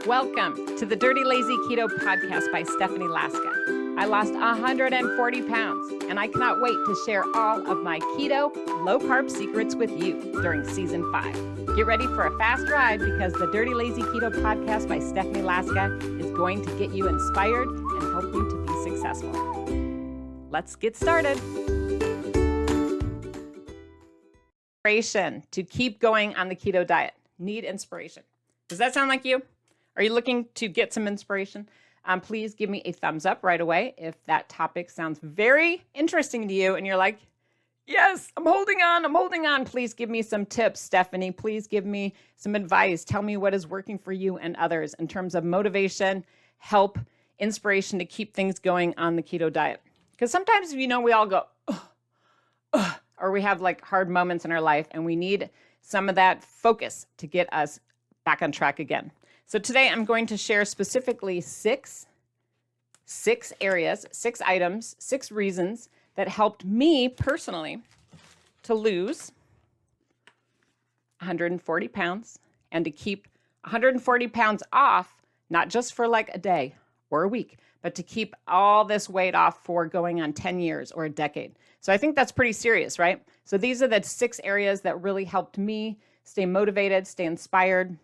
Welcome to the Dirty Lazy Keto podcast by Stephanie Laska. I lost 140 pounds, and I cannot wait to share all of my keto, low-carb secrets with you during season 5. Get ready for a fast ride because the Dirty Lazy Keto podcast by Stephanie Laska is going to get you inspired and help you to be successful. Let's get started. Inspiration to keep going on the keto diet. Need inspiration. Does that sound like you? Are you looking to get some inspiration? Please give me a thumbs up right away if that topic sounds very interesting to you and you're like, yes, I'm holding on. Please give me some tips, Stephanie. Please give me some advice. Tell me what is working for you and others in terms of motivation, help, inspiration to keep things going on the keto diet. Because sometimes, we all go, or we have like hard moments in our life and we need some of that focus to get us back on track again. So today I'm going to share specifically six areas, 6 items, 6 reasons that helped me personally to lose 140 pounds and to keep 140 pounds off, not just for like a day or a week, but to keep all this weight off for going on 10 years or a decade. So I think that's pretty serious, right? So these are the 6 areas that really helped me stay motivated, stay inspired,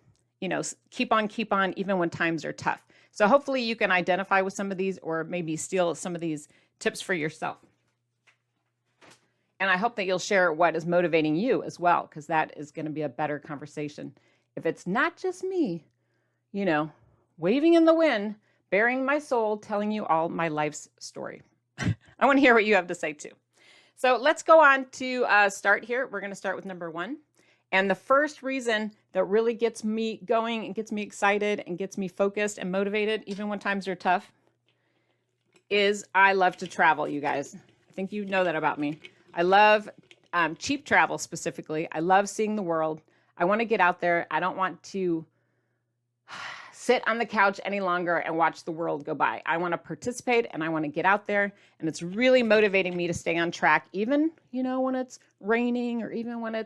keep on, even when times are tough. So hopefully you can identify with some of these or maybe steal some of these tips for yourself. And I hope that you'll share what is motivating you as well, because that is going to be a better conversation. If it's not just me, waving in the wind, bearing my soul, telling you all my life's story. I want to hear what you have to say too. So let's go on to start here. We're going to start with number 1. And the first reason that really gets me going and gets me excited and gets me focused and motivated, even when times are tough, is I love to travel, you guys. I think you know that about me. I love cheap travel specifically. I love seeing the world. I want to get out there. I don't want to sit on the couch any longer and watch the world go by. I want to participate and I want to get out there. And it's really motivating me to stay on track, even, when it's raining or even when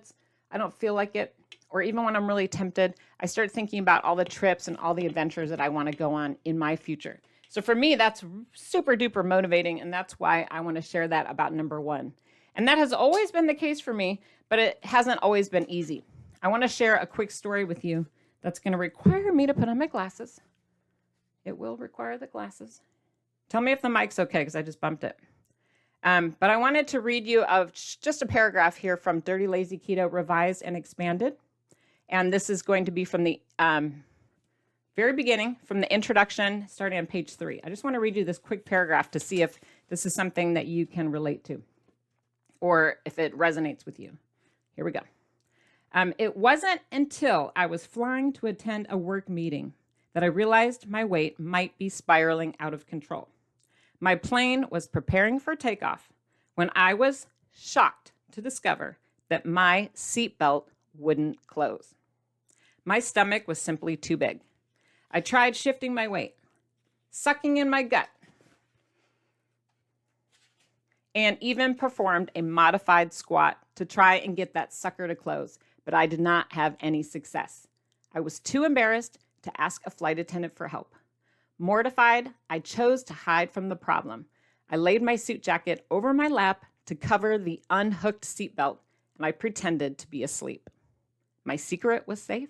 I don't feel like it, or even when I'm really tempted. I start thinking about all the trips and all the adventures that I want to go on in my future. So for me, that's super duper motivating. And that's why I want to share that about number 1. And that has always been the case for me, but it hasn't always been easy. I want to share a quick story with you that's going to require me to put on my glasses. It will require the glasses. Tell me if the mic's okay, because I just bumped it. But I wanted to read you of just a paragraph here from Dirty Lazy Keto Revised and Expanded. And this is going to be from the very beginning, from the introduction, starting on page 3. I just want to read you this quick paragraph to see if this is something that you can relate to or if it resonates with you. Here we go. It wasn't until I was flying to attend a work meeting that I realized my weight might be spiraling out of control. My plane was preparing for takeoff when I was shocked to discover that my seatbelt wouldn't close. My stomach was simply too big. I tried shifting my weight, sucking in my gut, and even performed a modified squat to try and get that sucker to close, but I did not have any success. I was too embarrassed to ask a flight attendant for help. Mortified, I chose to hide from the problem. I laid my suit jacket over my lap to cover the unhooked seatbelt, and I pretended to be asleep. My secret was safe.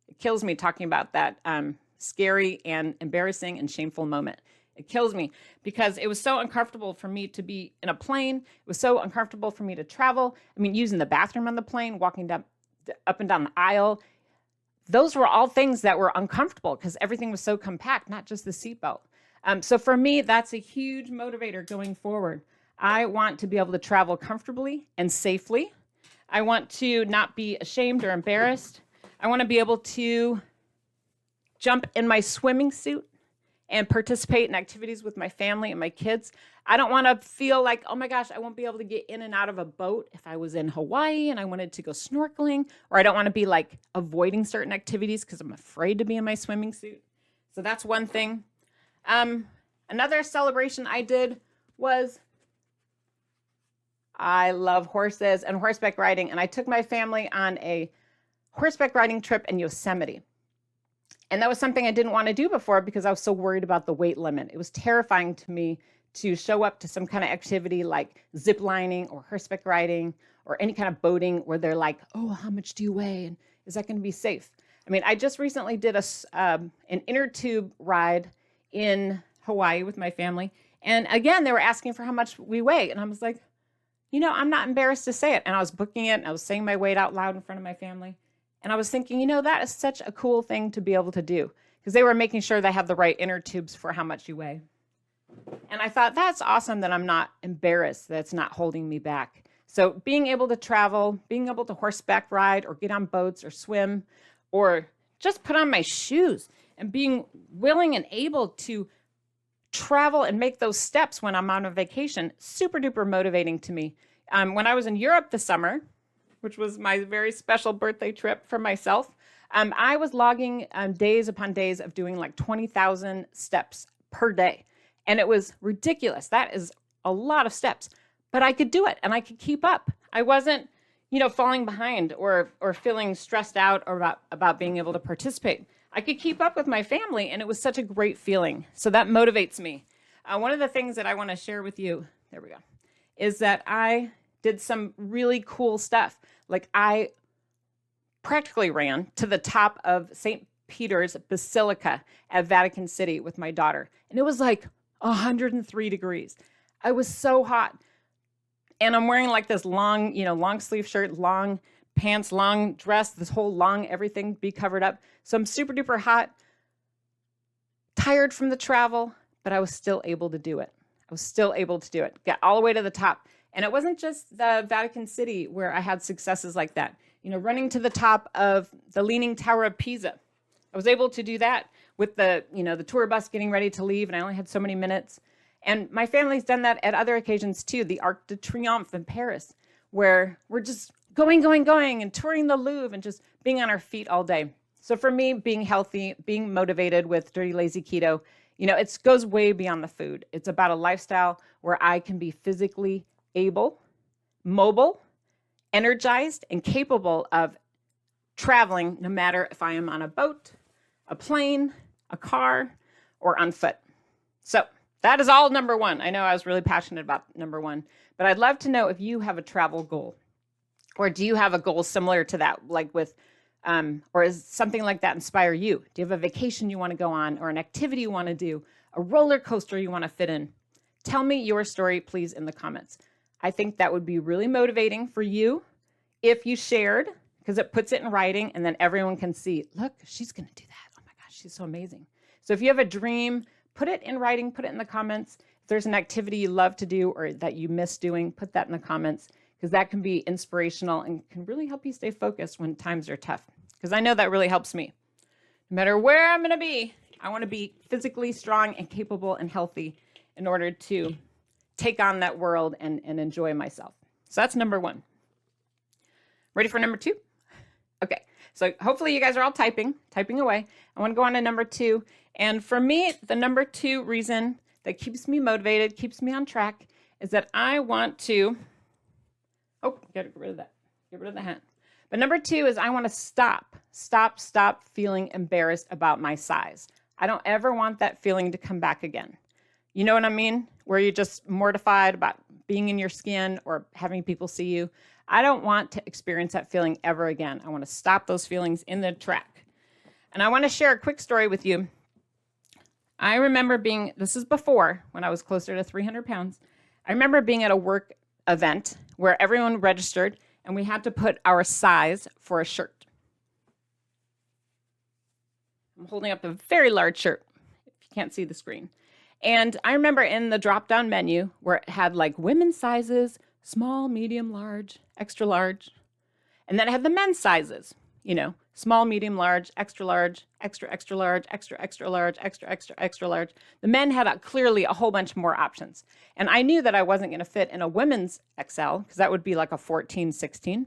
It kills me talking about that scary and embarrassing and shameful moment. It kills me because it was so uncomfortable for me to be in a plane. It was so uncomfortable for me to travel. Using the bathroom on the plane, walking up and down the aisle. Those were all things that were uncomfortable because everything was so compact, not just the seatbelt. So for me, that's a huge motivator going forward. I want to be able to travel comfortably and safely. I want to not be ashamed or embarrassed. I want to be able to jump in my swimming suit and participate in activities with my family and my kids. I don't want to feel like, oh my gosh, I won't be able to get in and out of a boat if I was in Hawaii and I wanted to go snorkeling, or I don't want to be like avoiding certain activities because I'm afraid to be in my swimming suit. So that's one thing. Another celebration I did was I love horses and horseback riding, and I took my family on a horseback riding trip in Yosemite. And that was something I didn't want to do before because I was so worried about the weight limit. It was terrifying to me to show up to some kind of activity like zip lining or horseback riding or any kind of boating where they're like, oh, how much do you weigh? And is that going to be safe? I mean, I just recently did an inner tube ride in Hawaii with my family. And again, they were asking for how much we weigh. And I was like, I'm not embarrassed to say it. And I was booking it and I was saying my weight out loud in front of my family. And I was thinking, that is such a cool thing to be able to do because they were making sure they have the right inner tubes for how much you weigh. And I thought, that's awesome that I'm not embarrassed, that it's not holding me back. So being able to travel, being able to horseback ride or get on boats or swim or just put on my shoes and being willing and able to travel and make those steps when I'm on a vacation, super duper motivating to me. When I was in Europe this summer, which was my very special birthday trip for myself, I was logging days upon days of doing like 20,000 steps per day. And it was ridiculous. That is a lot of steps, but I could do it and I could keep up. I wasn't, falling behind or feeling stressed out or about being able to participate. I could keep up with my family and it was such a great feeling. So that motivates me. One of the things that I want to share with you, there we go, is that I did some really cool stuff. Like I practically ran to the top of St. Peter's Basilica at Vatican City with my daughter. And it was like 103 degrees. I was so hot. And I'm wearing like this long, long sleeve shirt, long pants, long dress, this whole long everything be covered up. So I'm super duper hot, tired from the travel, but I was still able to do it. Get all the way to the top. And it wasn't just the Vatican City where I had successes like that. Running to the top of the Leaning Tower of Pisa. I was able to do that with the tour bus getting ready to leave, and I only had so many minutes. And my family's done that at other occasions too. The Arc de Triomphe in Paris, where we're just going, and touring the Louvre and just being on our feet all day. So for me, being healthy, being motivated with Dirty Lazy Keto, it goes way beyond the food. It's about a lifestyle where I can be physically able, mobile, energized, and capable of traveling no matter if I am on a boat, a plane, a car, or on foot. So that is all number one. I know I was really passionate about number one, but I'd love to know if you have a travel goal, or do you have a goal similar to that, like with, or is something like that inspire you? Do you have a vacation you want to go on, or an activity you want to do, a roller coaster you want to fit in? Tell me your story, please, in the comments. I think that would be really motivating for you if you shared, because it puts it in writing and then everyone can see, look, she's going to do that. Oh my gosh, she's so amazing. So if you have a dream, put it in writing, put it in the comments. If there's an activity you love to do or that you miss doing, put that in the comments, because that can be inspirational and can really help you stay focused when times are tough. Because I know that really helps me. No matter where I'm going to be, I want to be physically strong and capable and healthy in order to take on that world and enjoy myself. So that's number one. Ready for number two? Okay, so hopefully you guys are all typing away. I want to go on to number two. And for me, the number two reason that keeps me motivated, keeps me on track, is that I want to, gotta get rid of that. Get rid of the hat. But number two is I want to stop feeling embarrassed about my size. I don't ever want that feeling to come back again. You know what I mean? Where you're just mortified about being in your skin or having people see you. I don't want to experience that feeling ever again. I want to stop those feelings in the track. And I want to share a quick story with you. I remember this is before, when I was closer to 300 pounds. I remember being at a work event where everyone registered and we had to put our size for a shirt. I'm holding up a very large shirt, if you can't see the screen. And I remember in the drop-down menu where it had like women's sizes, small, medium, large, extra large. And then it had the men's sizes, small, medium, large, extra large, extra, extra large, extra, extra large, extra, extra, extra large. The men had clearly a whole bunch more options. And I knew that I wasn't going to fit in a women's XL because that would be like a 14, 16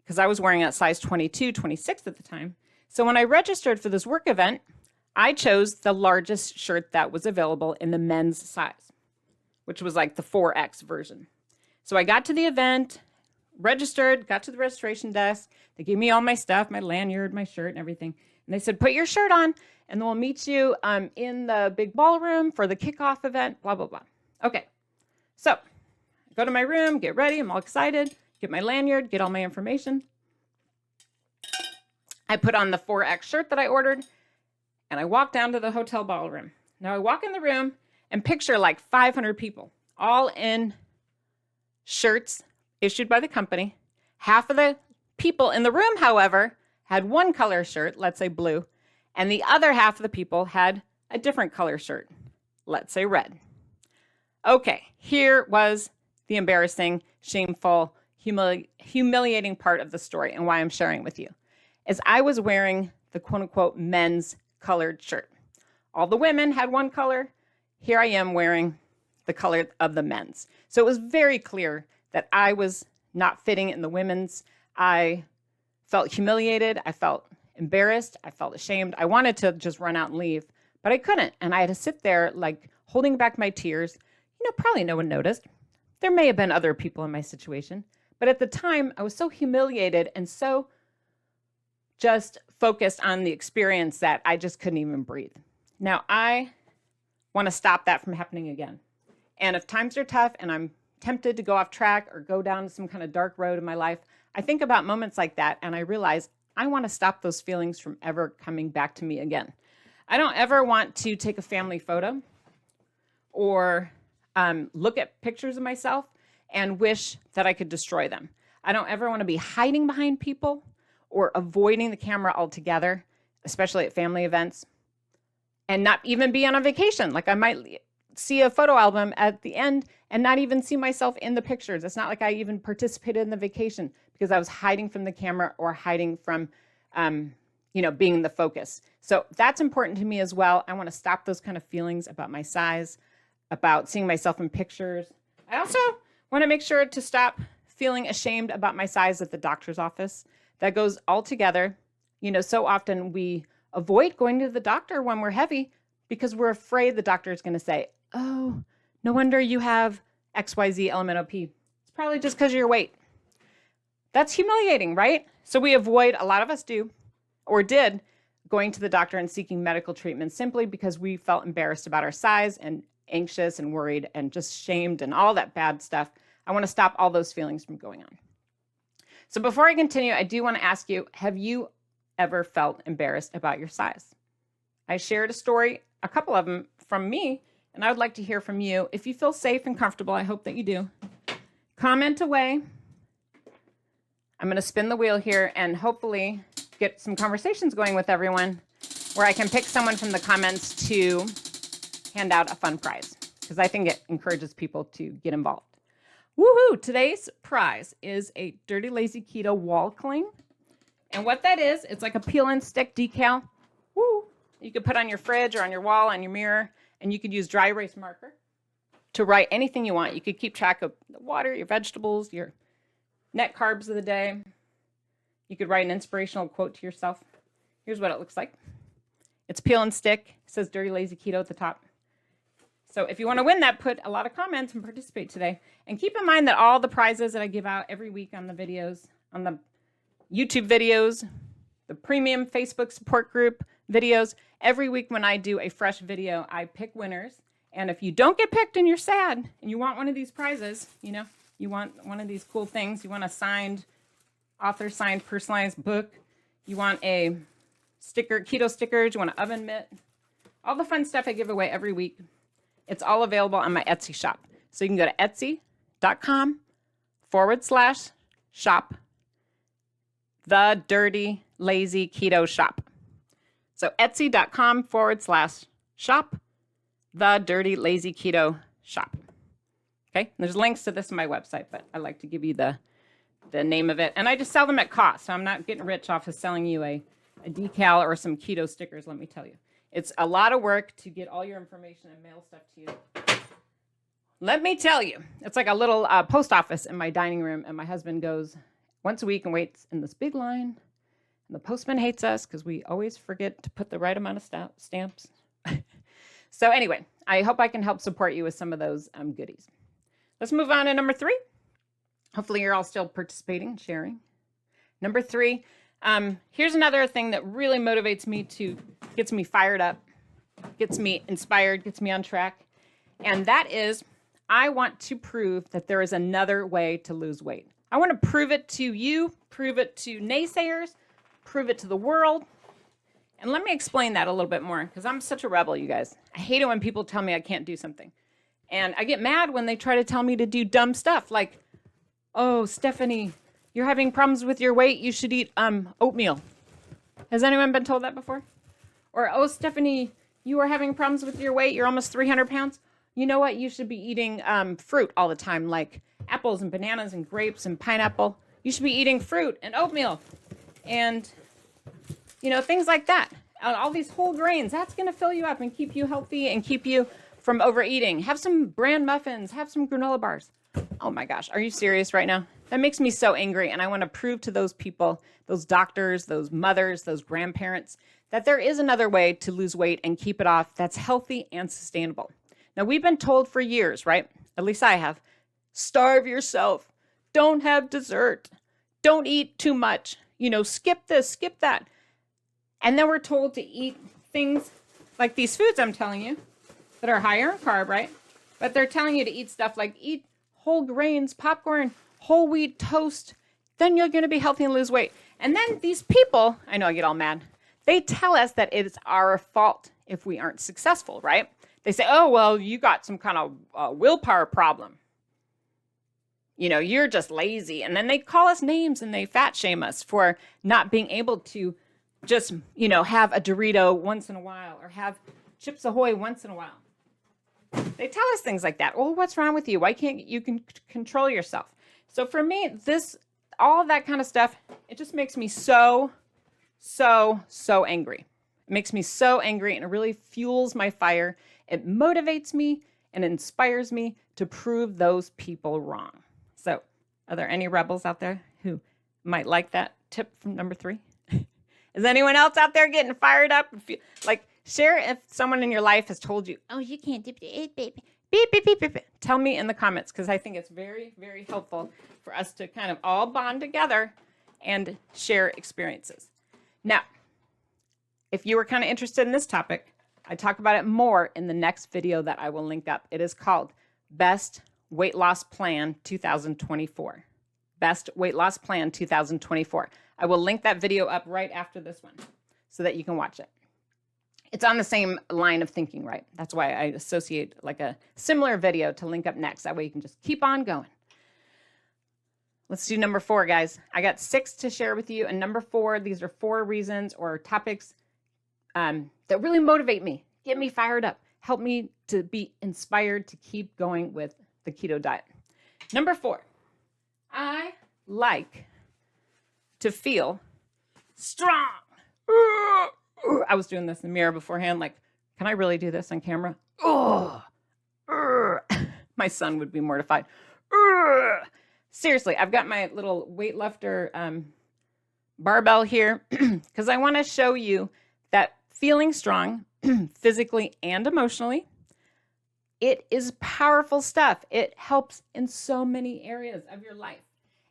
because I was wearing a size 22, 26 at the time. So when I registered for this work event, I chose the largest shirt that was available in the men's size, which was like the 4X version. So I got to the event, registered, got to the registration desk. They gave me all my stuff, my lanyard, my shirt and everything. And they said, put your shirt on and then we'll meet you in the big ballroom for the kickoff event, blah, blah, blah. Okay. So I go to my room, get ready. I'm all excited, get my lanyard, get all my information. I put on the 4X shirt that I ordered and I walk down to the hotel ballroom. Now I walk in the room and picture like 500 people, all in shirts issued by the company. Half of the people in the room, however, had one color shirt, let's say blue, and the other half of the people had a different color shirt, let's say red. Okay, here was the embarrassing, shameful, humiliating part of the story and why I'm sharing with you. Is I was wearing the quote-unquote men's colored shirt. All the women had one color. Here I am wearing the color of the men's. So it was very clear that I was not fitting in the women's. I felt humiliated. I felt embarrassed. I felt ashamed. I wanted to just run out and leave, but I couldn't. And I had to sit there like holding back my tears. Probably no one noticed. There may have been other people in my situation, but at the time I was so humiliated and so just focused on the experience that I just couldn't even breathe. Now I want to stop that from happening again. And if times are tough and I'm tempted to go off track or go down some kind of dark road in my life, I think about moments like that and I realize I want to stop those feelings from ever coming back to me again. I don't ever want to take a family photo or look at pictures of myself and wish that I could destroy them. I don't ever want to be hiding behind people or avoiding the camera altogether, especially at family events, and not even be on a vacation. Like I might see a photo album at the end and not even see myself in the pictures. It's not like I even participated in the vacation because I was hiding from the camera or hiding from, being the focus. So that's important to me as well. I want to stop those kind of feelings about my size, about seeing myself in pictures. I also want to make sure to stop feeling ashamed about my size at the doctor's office. That goes all together. So often we avoid going to the doctor when we're heavy because we're afraid the doctor is going to say, oh, no wonder you have XYZ LMNOP. It's probably just because of your weight. That's humiliating, right? So we avoid, a lot of us do, or did, going to the doctor and seeking medical treatment simply because we felt embarrassed about our size and anxious and worried and just shamed and all that bad stuff. I want to stop all those feelings from going on. So before I continue, I do want to ask you, have you ever felt embarrassed about your size? I shared a story, a couple of them from me, and I would like to hear from you. If you feel safe and comfortable, I hope that you do. Comment away. I'm going to spin the wheel here and hopefully get some conversations going with everyone where I can pick someone from the comments to hand out a fun prize because I think it encourages people to get involved. Woohoo! Today's prize is a Dirty Lazy Keto wall cling. And what that is, it's like a peel and stick decal. Woo! You could put on your fridge or on your wall, on your mirror, and you could use dry erase marker to write anything you want. You could keep track of the water, your vegetables, your net carbs of the day. You could write an inspirational quote to yourself. Here's what it looks like. It's peel and stick. It says Dirty Lazy Keto at the top. So if you want to win that, put a lot of comments and participate today. And keep in mind that all the prizes that I give out every week on the videos, on the YouTube videos, the premium Facebook support group videos, every week when I do a fresh video, I pick winners. And if you don't get picked and you're sad and you want one of these prizes, you want one of these cool things, you want a signed, author-signed, personalized book, you want a sticker, keto stickers, you want an oven mitt, all the fun stuff I give away every week. It's all available on my Etsy shop. So you can go to etsy.com/shop, the Dirty Lazy Keto Shop. So etsy.com/shop, the Dirty Lazy Keto Shop. Okay, and there's links to this on my website, but I like to give you the name of it. And I just sell them at cost, so I'm not getting rich off of selling you a decal or some keto stickers, let me tell you. It's a lot of work to get all your information and mail stuff to you. Let me tell you, it's like a little post office in my dining room, and my husband goes once a week and waits in this big line. And the postman hates us because we always forget to put the right amount of stamps. So anyway, I hope I can help support you with some of those goodies. Let's move on to number 3. Hopefully you're all still participating and sharing. Number 3, here's another thing that really motivates me gets me fired up, gets me inspired, gets me on track. And that is, I want to prove that there is another way to lose weight. I want to prove it to you, prove it to naysayers, prove it to the world. And let me explain that a little bit more, because I'm such a rebel, you guys. I hate it when people tell me I can't do something. And I get mad when they try to tell me to do dumb stuff like, oh, Stephanie, you're having problems with your weight. You should eat oatmeal. Has anyone been told that before? Or, oh, Stephanie, you are having problems with your weight. You're almost 300 pounds. You know what? You should be eating fruit all the time, like apples and bananas and grapes and pineapple. You should be eating fruit and oatmeal and, things like that. All these whole grains, that's going to fill you up and keep you healthy and keep you from overeating. Have some bran muffins. Have some granola bars. Oh my gosh, are you serious right now? That makes me so angry, and I want to prove to those people, those doctors, those mothers, those grandparents, that there is another way to lose weight and keep it off that's healthy and sustainable. Now, we've been told for years, right? At least I have. Starve yourself. Don't have dessert. Don't eat too much. Skip this, skip that. And then we're told to eat things like these foods I'm telling you that are higher in carb, right? But they're telling you to eat stuff like eat whole grains, popcorn, whole wheat toast. Then you're going to be healthy and lose weight. And then these people, I know I get all mad, they tell us that it's our fault if we aren't successful, right? They say, oh, well, you got some kind of willpower problem. You're just lazy. And then they call us names and they fat shame us for not being able to just, have a Dorito once in a while or have Chips Ahoy once in a while. They tell us things like that. Well, what's wrong with you? Why can't you control yourself? So for me, all of that kind of stuff, it just makes me so angry. It makes me so angry, and it really fuels my fire. It motivates me and inspires me to prove those people wrong. So are there any rebels out there who might like that tip from number 3? Is anyone else out there getting fired up? Share if someone in your life has told you, oh, you can't do it, baby. Beep, beep, beep, beep. Tell me in the comments, because I think it's very, very helpful for us to kind of all bond together and share experiences. Now, if you were kind of interested in this topic, I talk about it more in the next video that I will link up. It is called Best Weight Loss Plan 2024. Best Weight Loss Plan 2024. I will link that video up right after this one so that you can watch it. It's on the same line of thinking, right? That's why I associate like a similar video to link up next. That way you can just keep on going. Let's do number 4, guys. I got 6 to share with you. And number 4, these are 4 reasons or topics that really motivate me, get me fired up, help me to be inspired to keep going with the keto diet. Number 4, I like to feel strong. I was doing this in the mirror beforehand, like, can I really do this on camera? My son would be mortified. Seriously, I've got my little weightlifter barbell here because I want to show you that feeling strong physically and emotionally, it is powerful stuff. It helps in so many areas of your life.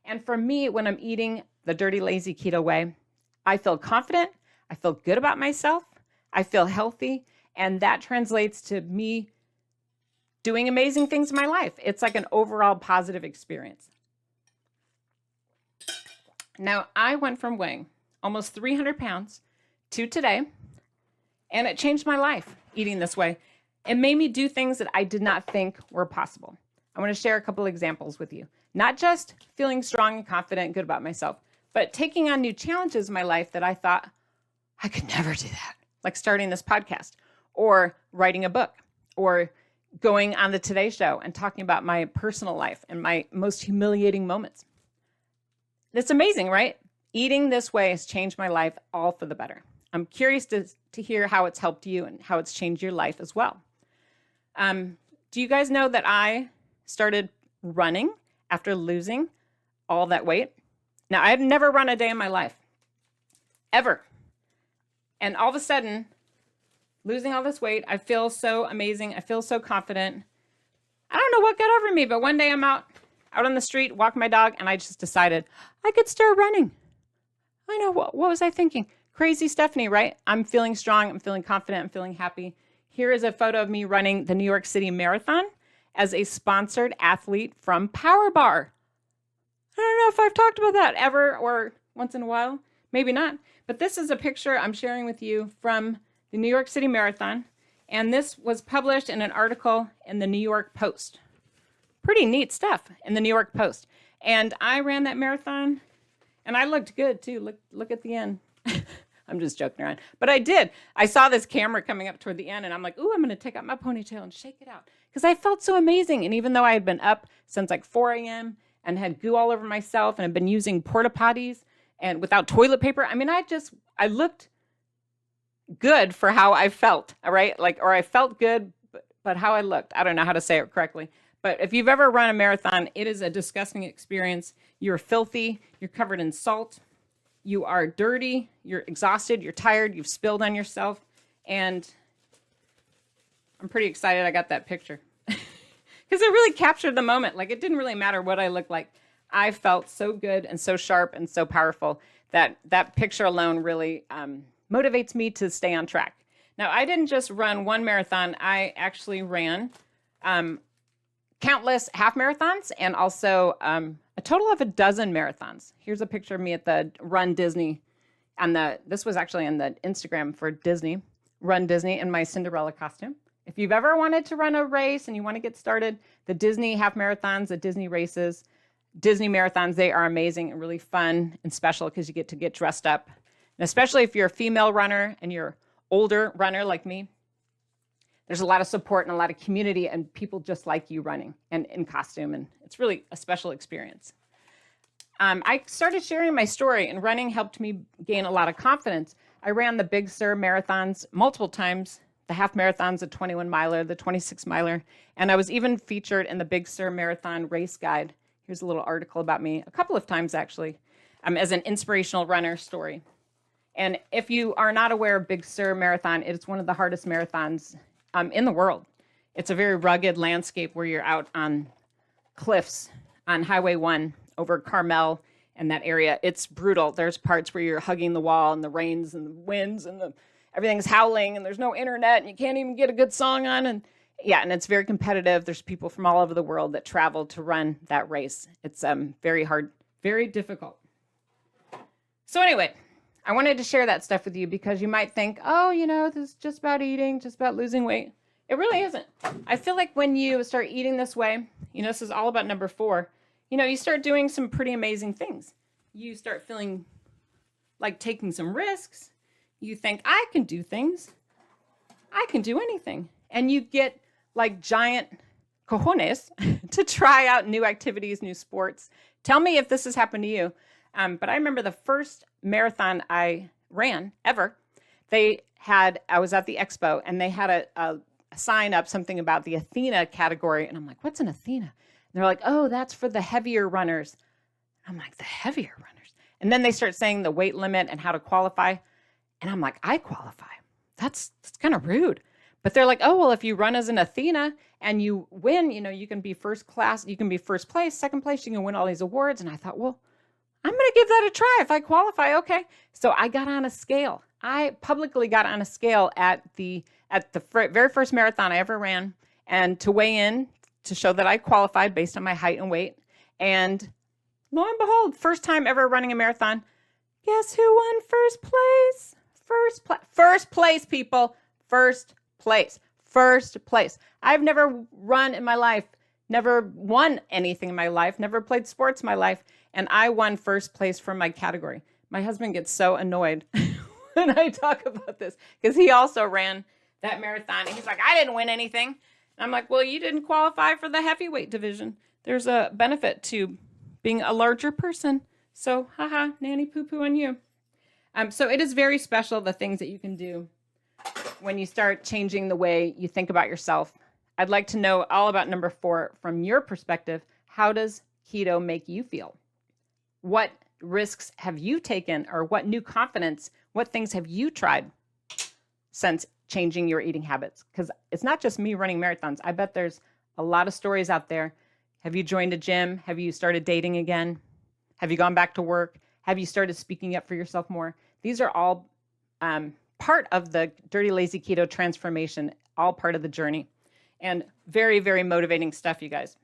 And for me, when I'm eating the dirty, lazy keto way, I feel confident. I feel good about myself. I feel healthy. And that translates to me doing amazing things in my life. It's like an overall positive experience. Now, I went from weighing almost 300 pounds to today, and it changed my life eating this way. It made me do things that I did not think were possible. I want to share a couple examples with you. Not just feeling strong and confident and good about myself, but taking on new challenges in my life that I thought, I could never do that. Like starting this podcast or writing a book or going on the Today Show and talking about my personal life and my most humiliating moments. It's amazing, right? Eating this way has changed my life all for the better. I'm curious to hear how it's helped you and how it's changed your life as well. Do you guys know that I started running after losing all that weight? Now, I had never run a day in my life, ever. And all of a sudden, losing all this weight, I feel so amazing. I feel so confident. I don't know what got over me, but one day I'm out out on the street, walking my dog, and I just decided I could start running. I know, what was I thinking? Crazy Stephanie, right? I'm feeling strong. I'm feeling confident. I'm feeling happy. Here is a photo of me running the New York City Marathon as a sponsored athlete from Power Bar. I don't know if I've talked about that ever or once in a while. Maybe not. But this is a picture I'm sharing with you from the New York City Marathon. And this was published in an article in the New York Post. Pretty neat stuff in the New York Post. And I ran that marathon, and I looked good too. Look at the end. I'm just joking around. But I did. I saw this camera coming up toward the end, and I'm like, ooh, I'm going to take out my ponytail and shake it out. Because I felt so amazing. And even though I had been up since like 4 a.m. and had goo all over myself and had been using porta potties and without toilet paper, I mean, I looked good for how I felt, all right? Or I felt good, but how I looked. I don't know how to say it correctly. But if you've ever run a marathon, it is a disgusting experience. You're filthy. You're covered in salt. You are dirty. You're exhausted. You're tired. You've spilled on yourself. And I'm pretty excited I got that picture. Because it really captured the moment. Like, it didn't really matter what I looked like. I felt so good and so sharp and so powerful that that picture alone really motivates me to stay on track. Now, I didn't just run one marathon. I actually ran countless half marathons and also a total of a dozen marathons. Here's a picture of me at the Run Disney. This was actually on the Instagram for Disney, Run Disney, in my Cinderella costume. If you've ever wanted to run a race and you want to get started, the Disney half marathons, the Disney races, Disney marathons, they are amazing and really fun and special because you get to get dressed up. And especially if you're a female runner and you're older runner like me, there's a lot of support and a lot of community and people just like you running and in costume. And it's really a special experience. I started sharing my story, and running helped me gain a lot of confidence. I ran the Big Sur marathons multiple times, the half marathons, the 21 miler, the 26 miler. And I was even featured in the Big Sur Marathon Race Guide. Here's a little article about me, a couple of times actually, as an inspirational runner story. And if you are not aware of Big Sur Marathon, it's one of the hardest marathons in the world. It's a very rugged landscape where you're out on cliffs on Highway 1 over Carmel and that area. It's brutal. There's parts where you're hugging the wall and the rains and the winds and everything's howling and there's no internet and you can't even get a good song on. And it's very competitive. There's people from all over the world that travel to run that race. It's very hard, very difficult. So anyway, I wanted to share that stuff with you because you might think, oh, this is just about eating, just about losing weight. It really isn't. I feel like when you start eating this way, this is all about number 4, you start doing some pretty amazing things. You start feeling like taking some risks. You think, I can do things. I can do anything. And you get like giant cojones to try out new activities, new sports. Tell me if this has happened to you. But I remember the first marathon I ran ever, I was at the expo and they had a sign up, something about the Athena category. And I'm like, what's an Athena? And they're like, oh, that's for the heavier runners. I'm like, the heavier runners? And then they start saying the weight limit and how to qualify. And I'm like, I qualify. That's kind of rude. But they're like, oh, well, if you run as an Athena and you win, you can be first class, you can be first place, second place, you can win all these awards. And I thought, well, I'm going to give that a try. If I qualify, okay. So I got on a scale. I publicly got on a scale at the very first marathon I ever ran, and to weigh in to show that I qualified based on my height and weight. And lo and behold, first time ever running a marathon. Guess who won first place? First place, people. First place. I've never run in my life, never won anything in my life, never played sports in my life. And I won first place for my category. My husband gets so annoyed when I talk about this because he also ran that marathon. And he's like, I didn't win anything. And I'm like, well, you didn't qualify for the heavyweight division. There's a benefit to being a larger person. So, haha, nanny poo-poo on you. So it is very special, the things that you can do when you start changing the way you think about yourself. I'd like to know all about number 4 from your perspective. How does keto make you feel? What risks have you taken, or what new confidence, what things have you tried since changing your eating habits? Because it's not just me running marathons. I bet there's a lot of stories out there. Have you joined a gym? Have you started dating again? Have you gone back to work? Have you started speaking up for yourself more? These are all part of the Dirty Lazy Keto transformation, all part of the journey. And very, very motivating stuff, you guys.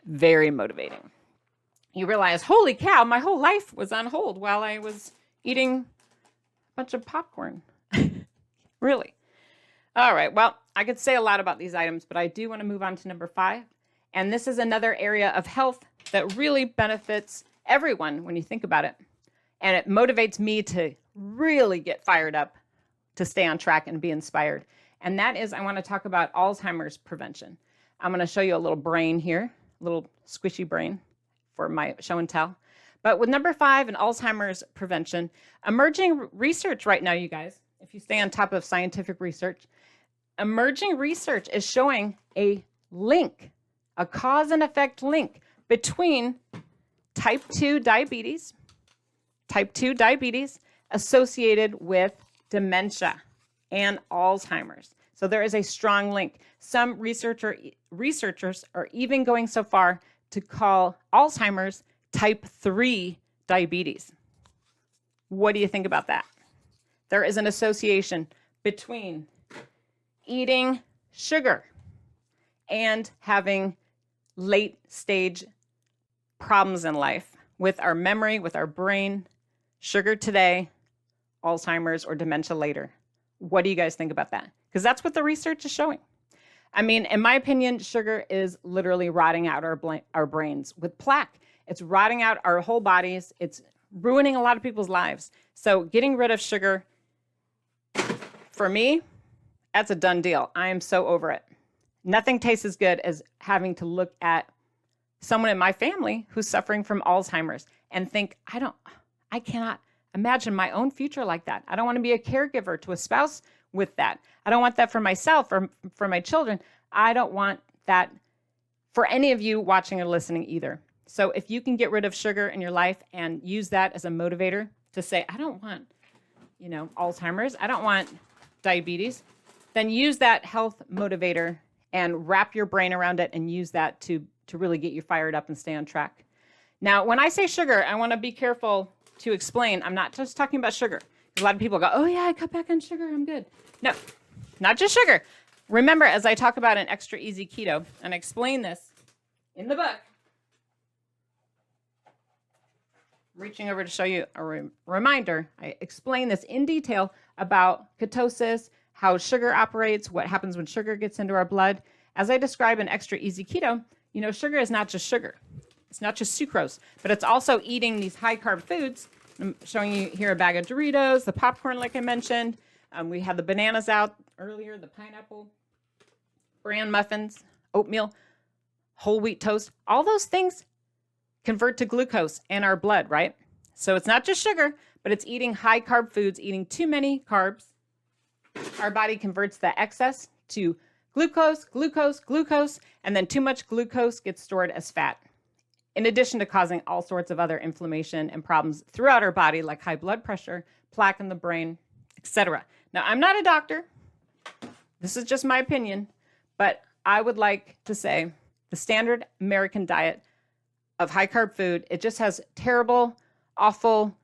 Very motivating. You realize, holy cow, my whole life was on hold while I was eating a bunch of popcorn. Really. All right. Well, I could say a lot about these items, but I do want to move on to number 5. And this is another area of health that really benefits everyone when you think about it. And it motivates me to really get fired up to stay on track and be inspired. And that is, I want to talk about Alzheimer's prevention. I'm going to show you a little brain here, a little squishy brain for my show and tell. But with number 5 in Alzheimer's prevention, emerging research right now, you guys, if you stay on top of scientific research, emerging research is showing a link, a cause and effect link between type 2 diabetes associated with dementia and Alzheimer's. So there is a strong link. Some researchers are even going so far to call Alzheimer's type 3 diabetes. What do you think about that? There is an association between eating sugar and having late stage problems in life with our memory, with our brain. Sugar today, Alzheimer's or dementia later. What do you guys think about that? Because that's what the research is showing. I mean, in my opinion, sugar is literally rotting out our brains with plaque. It's rotting out our whole bodies. It's ruining a lot of people's lives. So getting rid of sugar, for me, that's a done deal. I am so over it. Nothing tastes as good as having to look at someone in my family who's suffering from Alzheimer's and think, I cannot imagine my own future like that. I don't want to be a caregiver to a spouse with that. I don't want that for myself or for my children. I don't want that for any of you watching or listening either. So if you can get rid of sugar in your life and use that as a motivator to say, I don't want, Alzheimer's, I don't want diabetes, then use that health motivator and wrap your brain around it and use that to really get you fired up and stay on track. Now, when I say sugar, I want to be careful to explain. I'm not just talking about sugar. A lot of people go, oh yeah, I cut back on sugar, I'm good. No, not just sugar. Remember, as I talk about an extra easy keto, and I explain this in the book, reaching over to show you a reminder, I explain this in detail about ketosis, how sugar operates, what happens when sugar gets into our blood. As I describe an extra easy keto, sugar is not just sugar. It's not just sucrose, but it's also eating these high carb foods. I'm showing you here a bag of Doritos, the popcorn, like I mentioned. We had the bananas out earlier, the pineapple, bran muffins, oatmeal, whole wheat toast. All those things convert to glucose in our blood, right? So it's not just sugar, but it's eating high carb foods, eating too many carbs. Our body converts the excess to glucose, and then too much glucose gets stored as fat. In addition to causing all sorts of other inflammation and problems throughout our body, like high blood pressure, plaque in the brain, etc. Now, I'm not a doctor. This is just my opinion, but I would like to say the standard American diet of high carb food, it just has terrible, awful,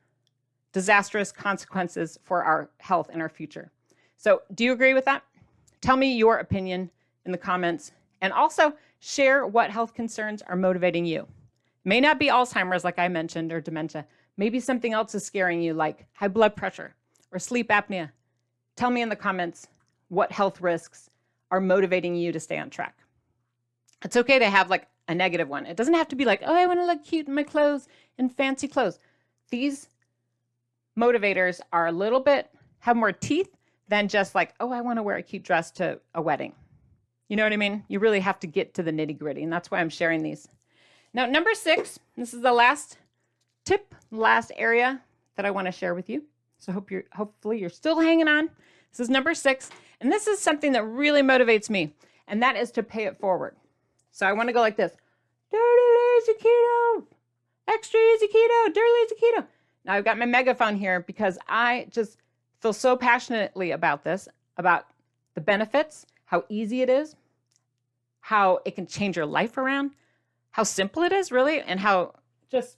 disastrous consequences for our health and our future. So do you agree with that? Tell me your opinion in the comments, and also share what health concerns are motivating you. May not be Alzheimer's, like I mentioned, or dementia. Maybe something else is scaring you, like high blood pressure or sleep apnea. Tell me in the comments what health risks are motivating you to stay on track. It's okay to have like a negative one. It doesn't have to be like, oh, I want to look cute in my clothes and fancy clothes. These motivators are a little bit, have more teeth than just like, oh, I want to wear a cute dress to a wedding. You know what I mean? You really have to get to the nitty gritty, and that's why I'm sharing these. Now, number 6, this is the last tip, last area that I want to share with you. So hopefully you're still hanging on. This is number 6, and this is something that really motivates me, and that is to pay it forward. So I want to go like this: Dirty Lazy Keto, extra easy keto, Dirty Lazy Keto. Now I've got my megaphone here because I just feel so passionately about this, about the benefits, how easy it is, how it can change your life around, how simple it is really, and how just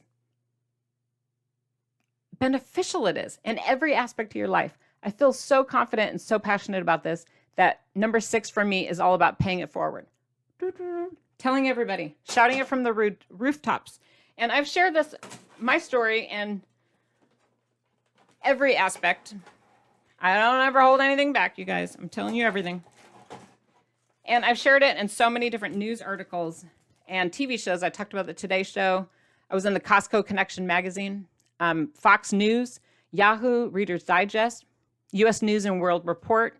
beneficial it is in every aspect of your life. I feel so confident and so passionate about this that number 6 for me is all about paying it forward. Telling everybody, shouting it from the rooftops. And I've shared this, my story, in every aspect. I don't ever hold anything back, you guys. I'm telling you everything. And I've shared it in so many different news articles and TV shows. I talked about the Today Show. I was in the Costco Connection magazine, Fox News, Yahoo, Reader's Digest, U.S. News and World Report,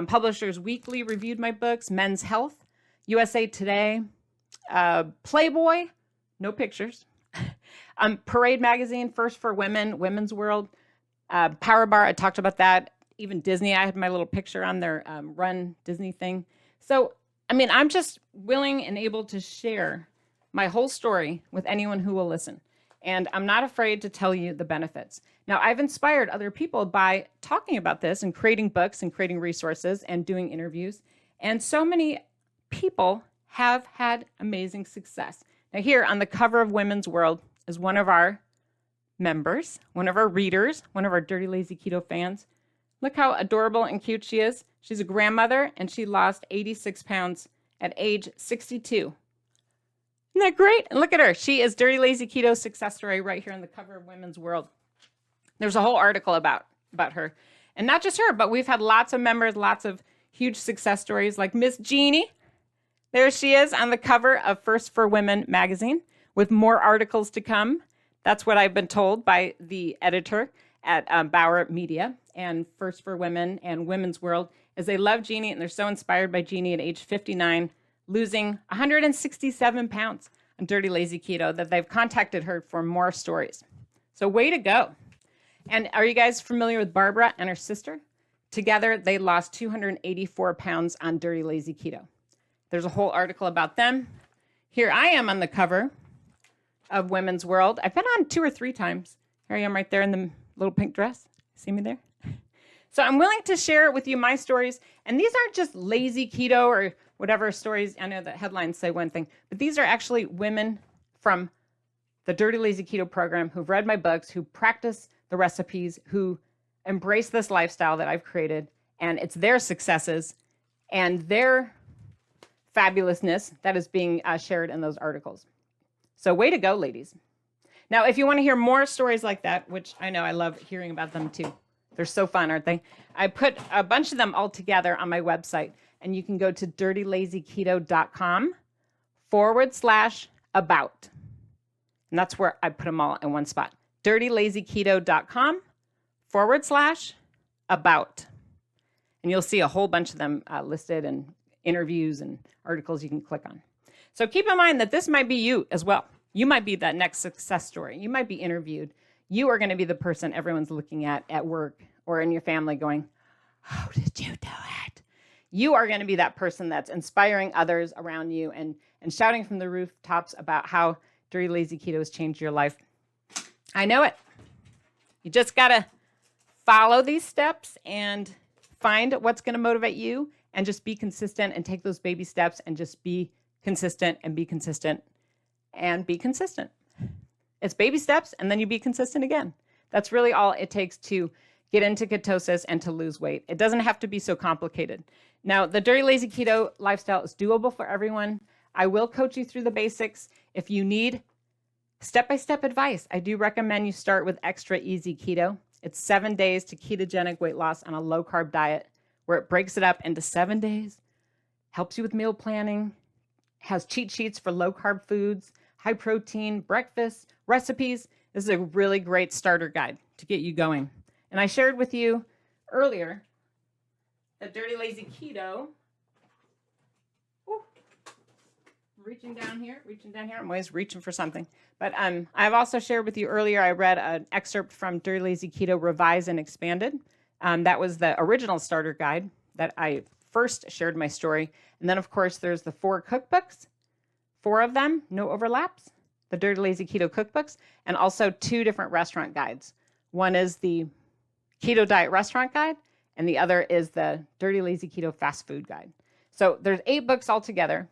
Publishers Weekly reviewed my books, Men's Health, USA Today, Playboy, no pictures, Parade Magazine, First for Women, Women's World, Power Bar, I talked about that. Even Disney, I had my little picture on their Run Disney thing. So, I mean, I'm just willing and able to share my whole story with anyone who will listen. And I'm not afraid to tell you the benefits. Now, I've inspired other people by talking about this and creating books and creating resources and doing interviews. And so many people have had amazing success. Now, here on the cover of Women's World is one of our members, one of our readers, one of our Dirty Lazy Keto fans. Look how adorable and cute she is. She's a grandmother, and she lost 86 pounds at age 62. Isn't that great? And look at her. She is Dirty Lazy Keto success story right here on the cover of Women's World. There's a whole article about her. And not just her, but we've had lots of members, lots of huge success stories like Miss Jeannie. There she is on the cover of First for Women magazine with more articles to come. That's what I've been told by the editor at Bauer Media and First for Women and Women's World, as they love Jeannie and they're so inspired by Jeannie at age 59, losing 167 pounds on Dirty Lazy Keto, that they've contacted her for more stories. So way to go. And are you guys familiar with Barbara and her sister? Together, they lost 284 pounds on Dirty Lazy Keto. There's a whole article about them. Here I am on the cover of Women's World. I've been on 2 or 3 times. Here I am right there in the little pink dress. See me there? So I'm willing to share with you my stories. And these aren't just lazy keto or whatever stories. I know the headlines say one thing, but these are actually women from the Dirty Lazy Keto program who've read my books, who practice the recipes, who embrace this lifestyle that I've created. And it's their successes and their fabulousness that is being shared in those articles. So way to go, ladies. Now, if you want to hear more stories like that, which I know I love hearing about them too. They're so fun, aren't they? I put a bunch of them all together on my website, and you can go to dirtylazyketo.com/about. And that's where I put them all in one spot. dirtylazyketo.com/about. And you'll see a whole bunch of them listed and interviews and articles you can click on. So keep in mind that this might be you as well. You might be that next success story. You might be interviewed. You are going to be the person everyone's looking at work or in your family going, how did you do it? You are going to be that person that's inspiring others around you and shouting from the rooftops about how Dirty Lazy Keto has changed your life. I know it. You just got to follow these steps and find what's going to motivate you and just be consistent and take those baby steps and just be consistent and be consistent and be consistent. It's baby steps and then you be consistent again. That's really all it takes to get into ketosis and to lose weight. It doesn't have to be so complicated. Now, the Dirty Lazy Keto lifestyle is doable for everyone. I will coach you through the basics. If you need step-by-step advice, I do recommend you start with Extra Easy Keto. It's 7 days to ketogenic weight loss on a low-carb diet where it breaks it up into 7 days, helps you with meal planning, has cheat sheets for low-carb foods, high-protein breakfast recipes. This is a really great starter guide to get you going. And I shared with you earlier that Dirty Lazy Keto. Ooh, reaching down here. I'm always reaching for something. But I've also shared with you earlier, I read an excerpt from Dirty Lazy Keto Revised and Expanded. That was the original starter guide that I first shared my story. And then, of course, there's the 4 cookbooks, 4 of them, no overlaps, the Dirty Lazy Keto cookbooks, and also 2 different restaurant guides. One is the Keto Diet Restaurant Guide, and the other is the Dirty Lazy Keto Fast Food Guide. So there's 8 books altogether.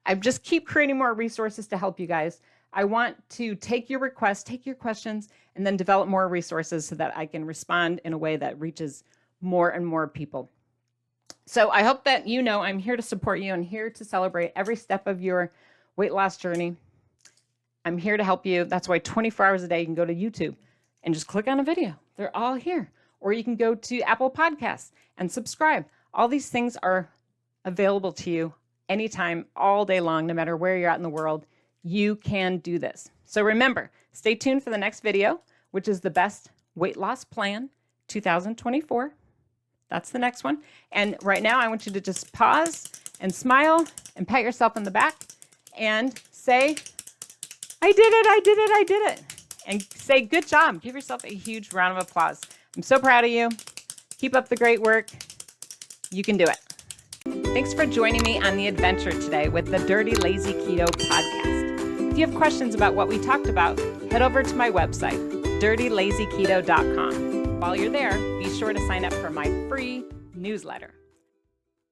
I just keep creating more resources to help you guys. I want to take your requests, take your questions, and then develop more resources so that I can respond in a way that reaches more and more people. So I hope that you know I'm here to support you and here to celebrate every step of your weight loss journey. I'm here to help you. That's why 24 hours a day you can go to YouTube and just click on a video. They're all here. Or you can go to Apple Podcasts and subscribe. All these things are available to you anytime, all day long, no matter where you're at in the world. You can do this. So remember, stay tuned for the next video, which is the Best Weight Loss Plan 2024. That's the next one. And right now, I want you to just pause and smile and pat yourself on the back and say, I did it, I did it, I did it. And say, good job. Give yourself a huge round of applause. I'm so proud of you. Keep up the great work. You can do it. Thanks for joining me on the adventure today with the Dirty Lazy Keto podcast. If you have questions about what we talked about, head over to my website, dirtylazyketo.com. While you're there, be sure to sign up for my free newsletter.